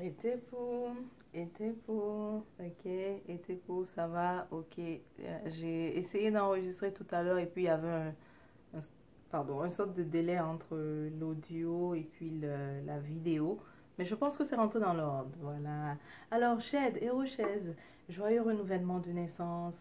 Était pour, ok, était pour, ça va, ok. J'ai essayé d'enregistrer tout à l'heure et puis il y avait un- pardon, une sorte de délai entre l'audio et puis la vidéo. Mais je pense que c'est rentré dans l'ordre, voilà. Alors, Shed et Rochaise, joyeux renouvellement de naissance.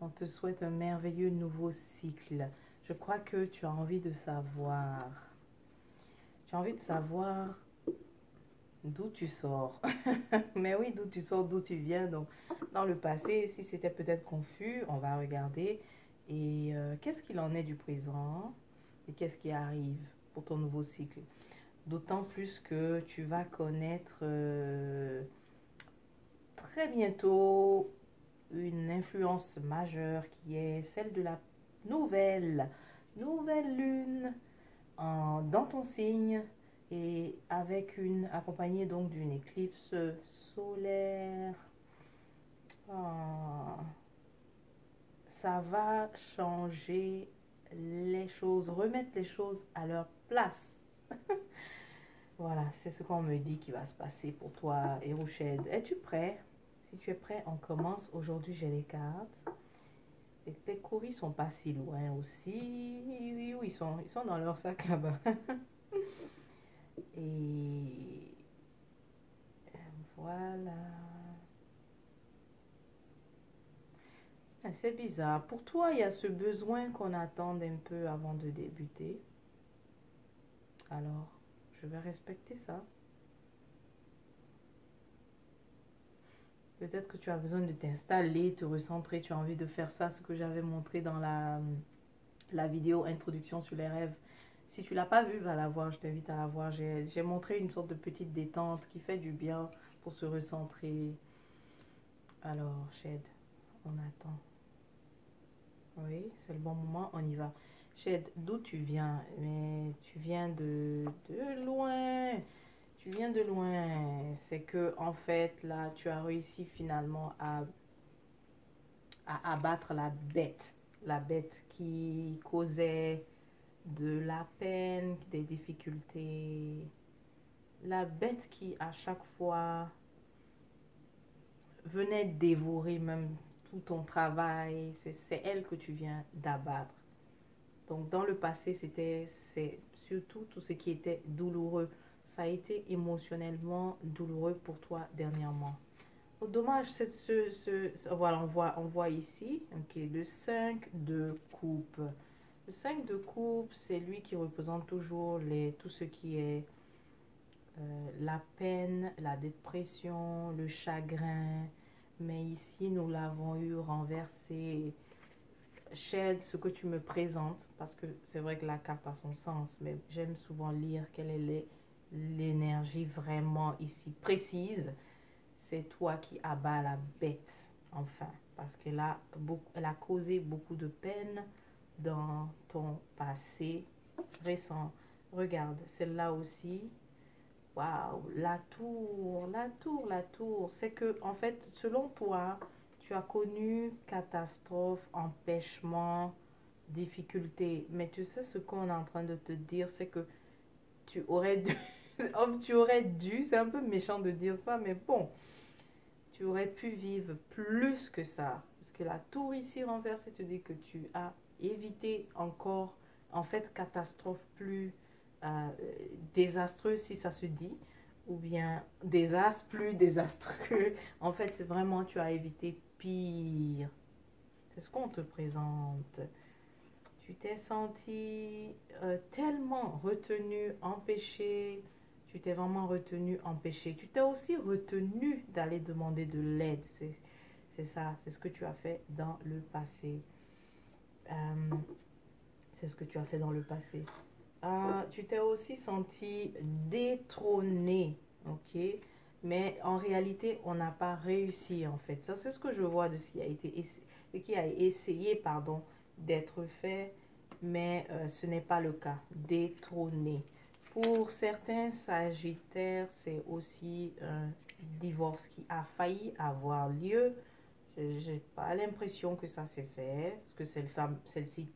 On te souhaite un merveilleux nouveau cycle. Je crois que tu as envie de savoir. Tu as envie de savoir d'où tu sors. Mais oui, d'où tu sors, d'où tu viens. Donc, dans le passé, si c'était peut-être confus, on va regarder. Et qu'est-ce qu'il en est du présent et qu'est-ce qui arrive pour ton nouveau cycle. D'autant plus que tu vas connaître très bientôt une influence majeure qui est celle de la nouvelle lune dans ton signe et avec une accompagnée donc d'une éclipse solaire. Ah, ça va changer les choses, remettre les choses à leur place. Voilà, c'est ce qu'on me dit qui va se passer pour toi, Hérouched. Es-tu prêt? Si tu es prêt, on commence. Aujourd'hui, j'ai les cartes. Les pécoris sont pas si loin aussi. Oui, oui, ils sont dans leur sac là-bas. Et voilà. Ah, c'est bizarre. Pour toi, il y a ce besoin qu'on attend un peu avant de débuter. Alors, je vais respecter ça. Peut-être que tu as besoin de t'installer, te recentrer. Tu as envie de faire ça, ce que j'avais montré dans la vidéo introduction sur les rêves. Si tu l'as pas vu, va la voir. Je t'invite à la voir. J'ai montré une sorte de petite détente qui fait du bien pour se recentrer. Alors, Shed, on attend. Oui, c'est le bon moment, on y va. Shed, d'où tu viens? Mais tu viens de loin. Tu viens de loin. C'est que, en fait, là, tu as réussi finalement à abattre la bête. La bête qui causait de la peine, des difficultés. La bête qui, à chaque fois, venait dévorer même tout ton travail. C'est elle que tu viens d'abattre. Donc, dans le passé, c'est surtout tout ce qui était douloureux. Ça a été émotionnellement douloureux pour toi dernièrement. Oh, dommage, voilà, on voit ici, ok, le 5 de coupe. Le 5 de coupe, c'est lui qui représente toujours tout ce qui est la peine, la dépression, le chagrin. Mais ici, nous l'avons eu renversé. Shed, ce que tu me présentes, parce que c'est vrai que la carte a son sens, mais j'aime souvent lire quelle est l'énergie vraiment ici précise. C'est toi qui abats la bête, enfin, parce elle a causé beaucoup de peine dans ton passé récent. Regarde, celle-là aussi. Waouh, la tour. C'est que, en fait, selon toi, tu as connu catastrophe, empêchement, difficulté. Mais tu sais ce qu'on est en train de te dire, c'est que tu aurais dû, tu aurais dû, c'est un peu méchant de dire ça, mais bon, tu aurais pu vivre plus que ça. Parce que la tour ici renversée te dit que tu as évité encore, en fait, catastrophe plus désastreuse si ça se dit, ou bien désastre plus désastreux. En fait, c'est vraiment, tu as évité pire. C'est ce qu'on te présente. Tu t'es senti tellement retenu, empêché. Tu t'es vraiment retenu, empêché. Tu t'es aussi retenu d'aller demander de l'aide. C'est ça, c'est ce que tu as fait dans le passé. Euh, c'est ce que tu as fait dans le passé. Tu t'es aussi senti détrôné, ok? Mais en réalité, on n'a pas réussi en fait. Ça, c'est ce que je vois de ce qui a essayé, pardon, d'être fait, mais ce n'est pas le cas. Détrôné. Pour certains Sagittaires, c'est aussi un divorce qui a failli avoir lieu. Je n'ai pas l'impression que ça s'est fait, parce que celle-ci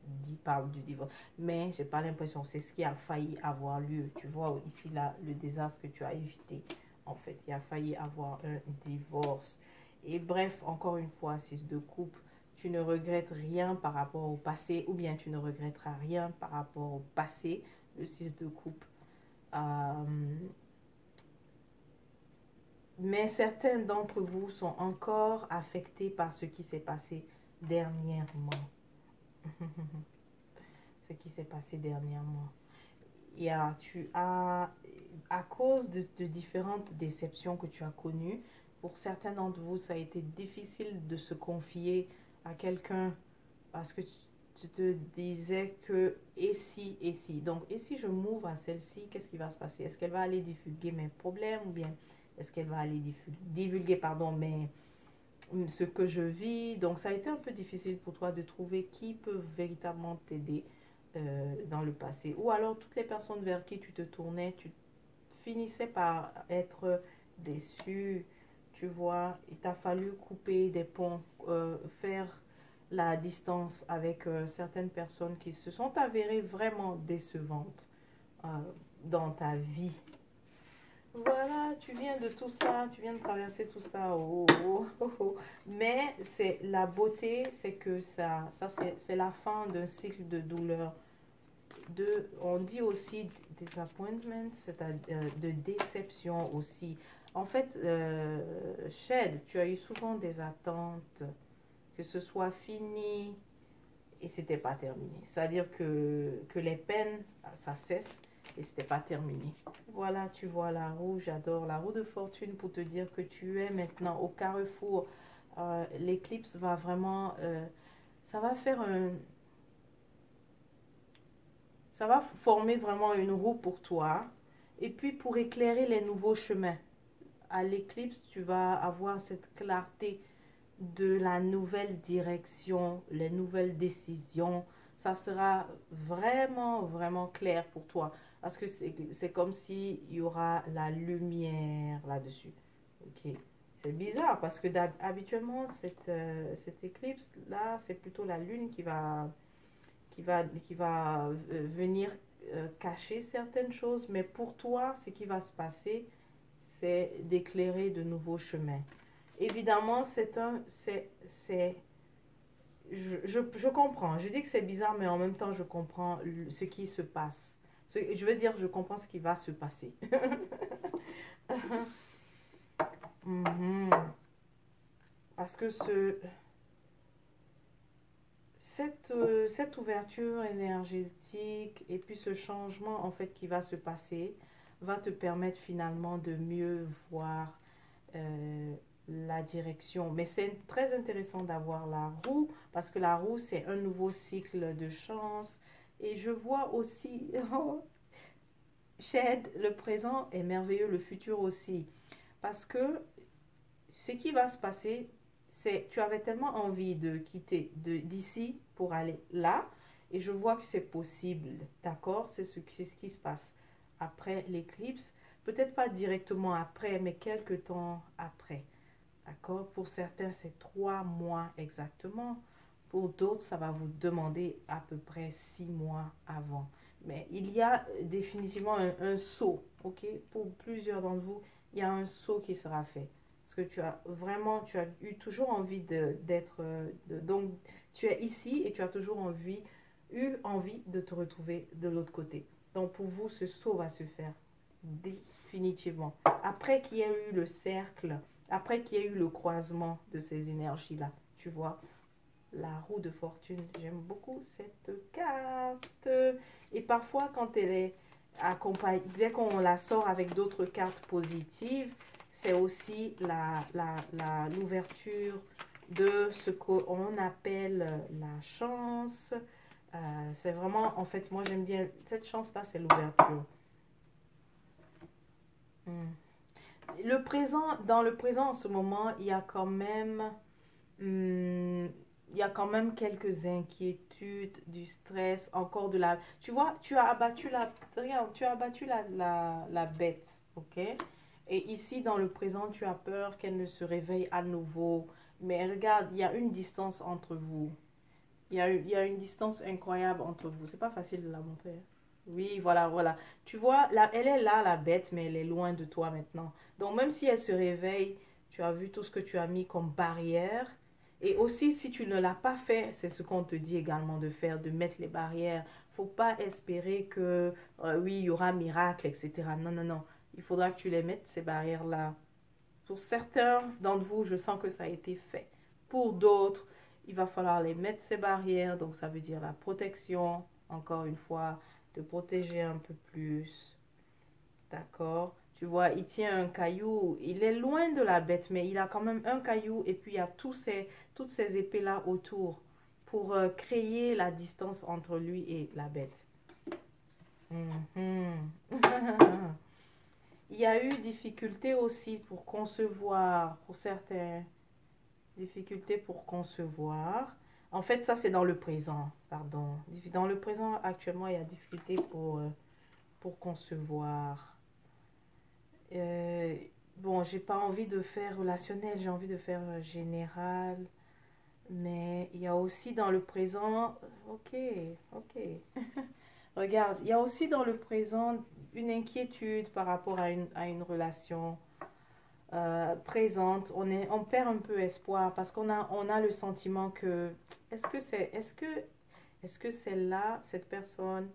parle du divorce, mais j'ai pas l'impression, c'est ce qui a failli avoir lieu. Tu vois ici là, le désastre que tu as évité en fait. Il a failli avoir un divorce. Et bref, encore une fois, 6 de coupe, tu ne regrettes rien par rapport au passé, ou bien tu ne regretteras rien par rapport au passé, le 6 de coupe. Mais certains d'entre vous sont encore affectés par ce qui s'est passé dernièrement. Ce qui s'est passé dernièrement. Tu as, à cause de différentes déceptions que tu as connues, pour certains d'entre vous, ça a été difficile de se confier à quelqu'un parce que tu te disais que et si, et si. Donc, et si je m'ouvre à celle-ci, qu'est-ce qui va se passer? Est-ce qu'elle va aller divulguer mes problèmes ou bien est-ce qu'elle va aller divulguer, pardon, ce que je vis? Donc, ça a été un peu difficile pour toi de trouver qui peut véritablement t'aider dans le passé. Ou alors, toutes les personnes vers qui tu te tournais, tu finissais par être déçu. Tu vois, il t'a fallu couper des ponts, faire la distance avec certaines personnes qui se sont avérées vraiment décevantes euh, dans ta vie. Voilà, tu viens de tout ça, tu viens de traverser tout ça. Oh, oh, oh, oh. Mais c'est la beauté, c'est que ça c'est la fin d'un cycle de douleur. On dit aussi disappointment, c'est-à-dire de déception aussi. En fait, Shed, tu as eu souvent des attentes, que ce soit fini et c'était pas terminé. C'est-à-dire que les peines, ça cesse et c'était pas terminé. Voilà, tu vois la roue, j'adore la roue de fortune pour te dire que tu es maintenant au carrefour. L'éclipse va vraiment, ça va faire ça va former vraiment une roue pour toi. Et puis pour éclairer les nouveaux chemins. À l'éclipse, tu vas avoir cette clarté de la nouvelle direction, les nouvelles décisions. Ça sera vraiment, vraiment clair pour toi. Parce que c'est comme s'il y aura la lumière là-dessus. Ok. C'est bizarre parce que habituellement, cette éclipse-là, c'est plutôt la lune qui va venir cacher certaines choses. Mais pour toi, ce qui va se passer, c'est d'éclairer de nouveaux chemins. Évidemment, je comprends. Je dis que c'est bizarre, mais en même temps, je comprends ce qui se passe. Je veux dire, je comprends ce qui va se passer. Mhm. Parce que cette ouverture énergétique et puis ce changement en fait qui va se passer va te permettre finalement de mieux voir la direction. Mais c'est très intéressant d'avoir la roue parce que la roue c'est un nouveau cycle de chance. Et je vois aussi, oh, Shed, le présent est merveilleux, le futur aussi. Parce que ce qui va se passer, c'est tu avais tellement envie de quitter d'ici pour aller là, et je vois que c'est possible, d'accord? C'est ce qui se passe après l'éclipse. Peut-être pas directement après, mais quelques temps après, d'accord? Pour certains, c'est 3 mois exactement. Pour d'autres, ça va vous demander à peu près 6 mois avant. Mais il y a définitivement un saut, ok? Pour plusieurs d'entre vous, il y a un saut qui sera fait. Parce que tu as eu toujours envie d'être, donc tu es ici et tu as toujours eu envie de te retrouver de l'autre côté. Donc pour vous, ce saut va se faire définitivement. Après qu'il y ait eu le cercle, après qu'il y ait eu le croisement de ces énergies-là, tu vois, la roue de fortune, j'aime beaucoup cette carte. Et parfois, quand elle est accompagnée, dès qu'on la sort avec d'autres cartes positives, c'est aussi l'ouverture de ce qu'on appelle la chance. C'est vraiment, en fait, moi j'aime bien, cette chance-là, c'est l'ouverture. Hmm. Dans le présent, en ce moment, il y a quand même, hmm, il y a quand même quelques inquiétudes, du stress, encore de la... Tu vois, regarde, tu as abattu la bête, ok? Et ici, dans le présent, tu as peur qu'elle ne se réveille à nouveau. Mais regarde, il y a une distance entre vous. Il y a une distance incroyable entre vous. C'est pas facile de la montrer, hein. Oui, voilà, voilà. Tu vois, là, elle est là, la bête, mais elle est loin de toi maintenant. Donc, même si elle se réveille, tu as vu tout ce que tu as mis comme barrière. Et aussi, si tu ne l'as pas fait, c'est ce qu'on te dit également de faire, de mettre les barrières. Faut pas espérer que, oui, il y aura miracle, etc. Non, non, non. Il faudra que tu les mettes, ces barrières-là. Pour certains d'entre vous, je sens que ça a été fait. Pour d'autres, il va falloir les mettre ces barrières. Donc, ça veut dire la protection, encore une fois, te protéger un peu plus. D'accord? Tu vois, il tient un caillou. Il est loin de la bête, mais il a quand même un caillou. Et puis, il y a toutes ces épées-là autour pour créer la distance entre lui et la bête. Mhm. Il y a eu difficulté aussi pour concevoir, pour certains, difficulté pour concevoir. En fait, ça, c'est dans le présent, pardon. Dans le présent, actuellement, il y a difficulté pour concevoir. Euh, bon, j'ai pas envie de faire relationnel, j'ai envie de faire général. Mais il y a aussi dans le présent, ok, ok. Regarde, il y a aussi dans le présent une inquiétude par rapport à une relation présente. On perd un peu espoir parce on a le sentiment que, est-ce que celle-là, cette personne,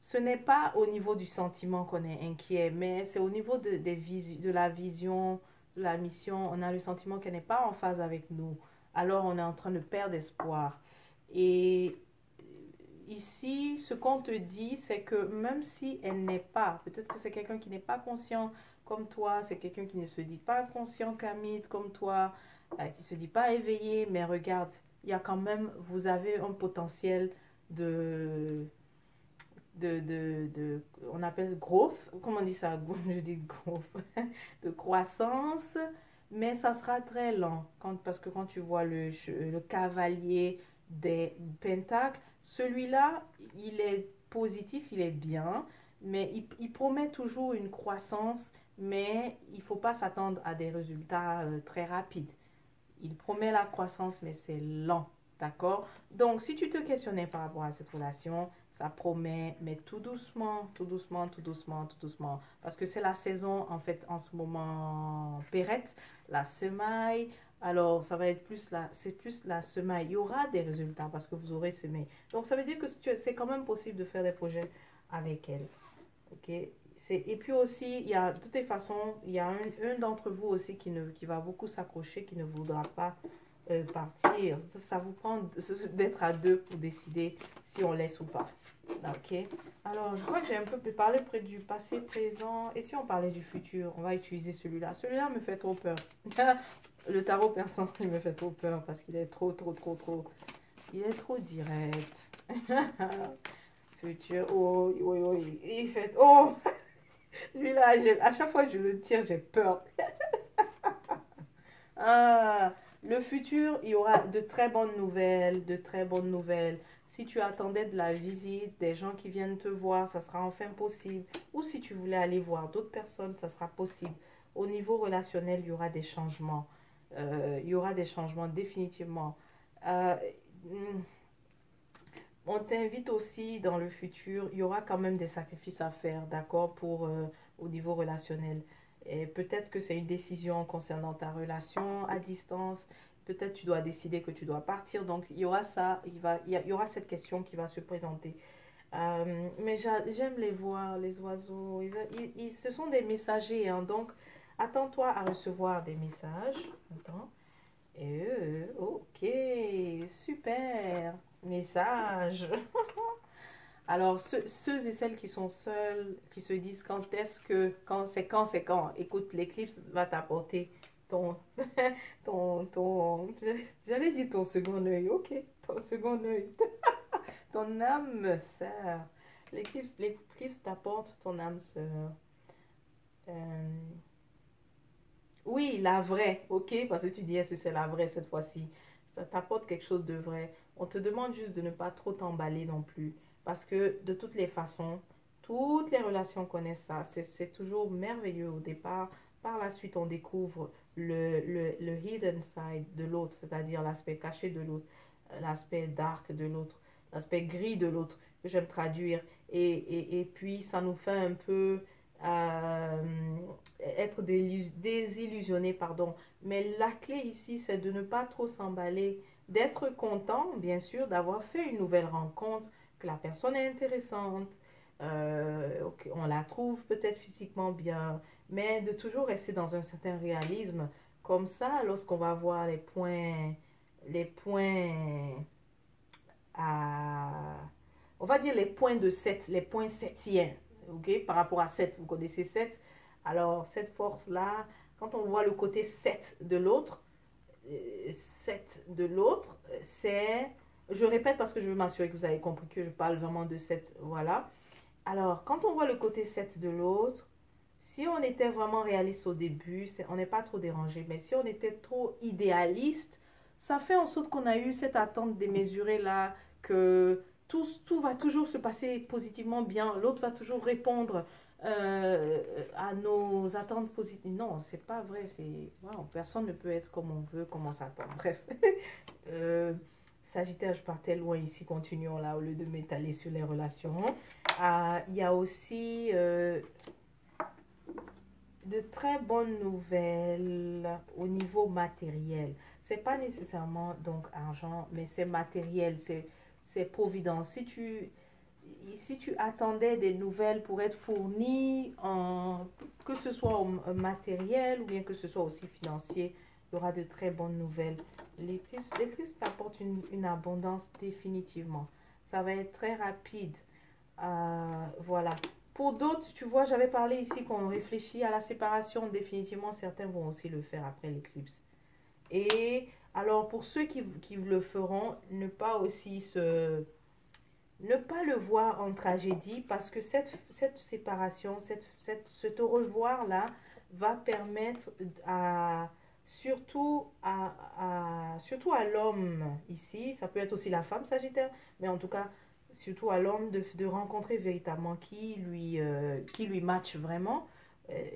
ce n'est pas au niveau du sentiment qu'on est inquiet, mais c'est au niveau de la vision, de la mission. On a le sentiment qu'elle n'est pas en phase avec nous. Alors on est en train de perdre espoir. Et ici, ce qu'on te dit, c'est que même si elle n'est pas, peut-être que c'est quelqu'un qui n'est pas conscient comme toi, c'est quelqu'un qui ne se dit pas conscient Camille comme toi, qui ne se dit pas éveillé, mais regarde, il y a quand même, vous avez un potentiel de, on appelle growth, comment on dit ça, je dis growth, de croissance, mais ça sera très lent, parce que quand tu vois le cavalier des pentacles, celui-là, il est positif, il est bien, mais il promet toujours une croissance, mais il ne faut pas s'attendre à des résultats très rapides. Il promet la croissance, mais c'est lent. D'accord? Donc, si tu te questionnais par rapport à cette relation, ça promet, mais tout doucement, tout doucement, tout doucement, tout doucement. Parce que c'est la saison, en fait, en ce moment, pérette, la semaille. Alors, ça va être plus c'est plus la semaille. Il y aura des résultats parce que vous aurez semé. Donc, ça veut dire que c'est quand même possible de faire des projets avec elle. Ok? Et puis aussi, il y a, de toutes les façons, il y a un d'entre vous aussi qui va beaucoup s'accrocher, qui ne voudra pas partir. Ça vous prend d'être à deux pour décider si on laisse ou pas. Ok. Alors, je crois que j'ai un peu parlé près du passé, présent. Et si on parlait du futur, on va utiliser celui-là. Celui-là me fait trop peur. Le tarot persan, il me fait trop peur parce qu'il est trop, trop, trop, trop. Il est trop direct. Futur, oh, oui, oui. Il fait, oh, lui-là, à chaque fois que je le tire, j'ai peur. Ah, le futur, il y aura de très bonnes nouvelles, de très bonnes nouvelles. Si tu attendais de la visite, des gens qui viennent te voir, ça sera enfin possible. Ou si tu voulais aller voir d'autres personnes, ça sera possible. Au niveau relationnel, il y aura des changements. Il y aura des changements définitivement. Euh, hmm, on t'invite aussi dans le futur, il y aura quand même des sacrifices à faire, d'accord, pour au niveau relationnel. Et peut-être que c'est une décision concernant ta relation à distance. Peut-être tu dois décider que tu dois partir. Donc, il y aura ça, il y aura cette question qui va se présenter. Mais j'aime les voir, les oiseaux. Ce sont des messagers, hein, donc attends-toi à recevoir des messages. Attends. Ok, super. Message. Alors, ceux et celles qui sont seuls, qui se disent quand est-ce que, c'est quand. Écoute, l'éclipse va t'apporter ton, j'allais dire ton second œil, ok, ton second œil, ton âme sœur. L'éclipse t'apporte ton âme sœur. Euh, oui, la vraie, ok, parce que tu dis est-ce que c'est la vraie cette fois-ci. Ça t'apporte quelque chose de vrai. On te demande juste de ne pas trop t'emballer non plus. Parce que de toutes les façons, toutes les relations connaissent ça. C'est toujours merveilleux au départ. Par la suite, on découvre le hidden side de l'autre, c'est-à-dire l'aspect caché de l'autre, l'aspect dark de l'autre, l'aspect gris de l'autre, que j'aime traduire. et puis ça nous fait un peu être désillusionné, pardon. Mais la clé ici, c'est de ne pas trop s'emballer, d'être content, bien sûr, d'avoir fait une nouvelle rencontre, que la personne est intéressante, on la trouve peut-être physiquement bien, mais de toujours rester dans un certain réalisme. Comme ça, lorsqu'on va voir les points à, on va dire les points de 7, les points septiens, ok, par rapport à 7, vous connaissez 7. Alors, cette force-là, quand on voit le côté 7 de l'autre, 7 de l'autre, c'est, je répète parce que je veux m'assurer que vous avez compris que je parle vraiment de 7, voilà. Alors, quand on voit le côté 7 de l'autre, si on était vraiment réaliste au début, on n'est pas trop dérangé. Mais si on était trop idéaliste, ça fait en sorte qu'on a eu cette attente démesurée là, que tout va toujours se passer positivement bien. L'autre va toujours répondre à nos attentes positives. Non, c'est pas vrai. Wow, personne ne peut être comme on veut, comme on s'attend. Bref. euh, Sagittaire, je partais loin ici. Continuons là au lieu de m'étaler sur les relations. Il y a aussi de très bonnes nouvelles au niveau matériel. C'est pas nécessairement donc argent, mais c'est matériel, c'est providence. Si tu attendais des nouvelles pour être fournies, que ce soit en matériel ou bien que ce soit aussi financier, il y aura de très bonnes nouvelles. L'éclipse t'apporte une abondance définitivement. Ça va être très rapide. Voilà. Pour d'autres, tu vois, j'avais parlé ici qu'on réfléchit à la séparation. Définitivement, certains vont aussi le faire après l'éclipse. Et alors, pour ceux qui le feront, ne pas le voir en tragédie parce que cette séparation, ce te revoir-là va permettre surtout à l'homme ici, ça peut être aussi la femme Sagittaire, mais en tout cas, surtout à l'homme de rencontrer véritablement qui lui match vraiment.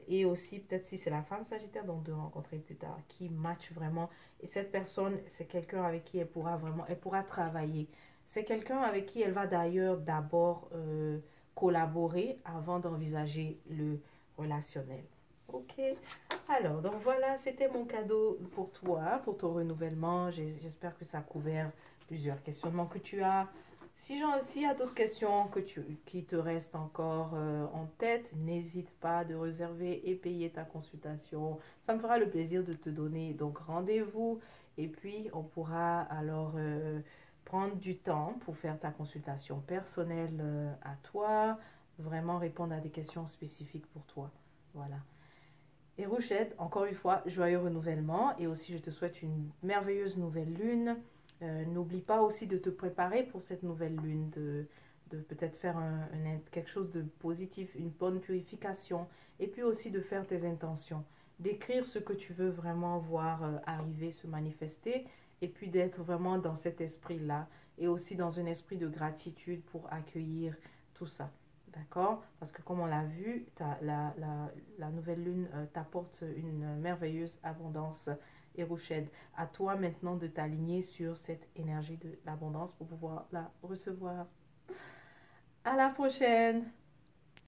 Et aussi, peut-être si c'est la femme Sagittaire, donc de rencontrer plus tard qui match vraiment. Et cette personne, c'est quelqu'un avec qui elle pourra travailler. C'est quelqu'un avec qui elle va d'ailleurs d'abord collaborer avant d'envisager le relationnel. Ok. Alors, donc voilà, c'était mon cadeau pour toi, pour ton renouvellement. J'espère que ça a couvert plusieurs questionnements que tu as. S'il y a d'autres questions qui te restent encore en tête, n'hésite pas de réserver et payer ta consultation. Ça me fera le plaisir de te donner donc rendez-vous et puis on pourra alors prendre du temps pour faire ta consultation personnelle à toi, vraiment répondre à des questions spécifiques pour toi. Voilà. Et Rouchette, encore une fois, joyeux renouvellement et aussi je te souhaite une merveilleuse nouvelle lune. N'oublie pas aussi de te préparer pour cette nouvelle lune, de peut-être faire quelque chose de positif, une bonne purification et puis aussi de faire tes intentions, d'écrire ce que tu veux vraiment voir arriver, se manifester et puis d'être vraiment dans cet esprit-là et aussi dans un esprit de gratitude pour accueillir tout ça. D'accord? Parce que comme on l'a vu, la nouvelle lune t'apporte une merveilleuse abondance et Rouchette. À toi maintenant de t'aligner sur cette énergie de l'abondance pour pouvoir la recevoir. À la prochaine!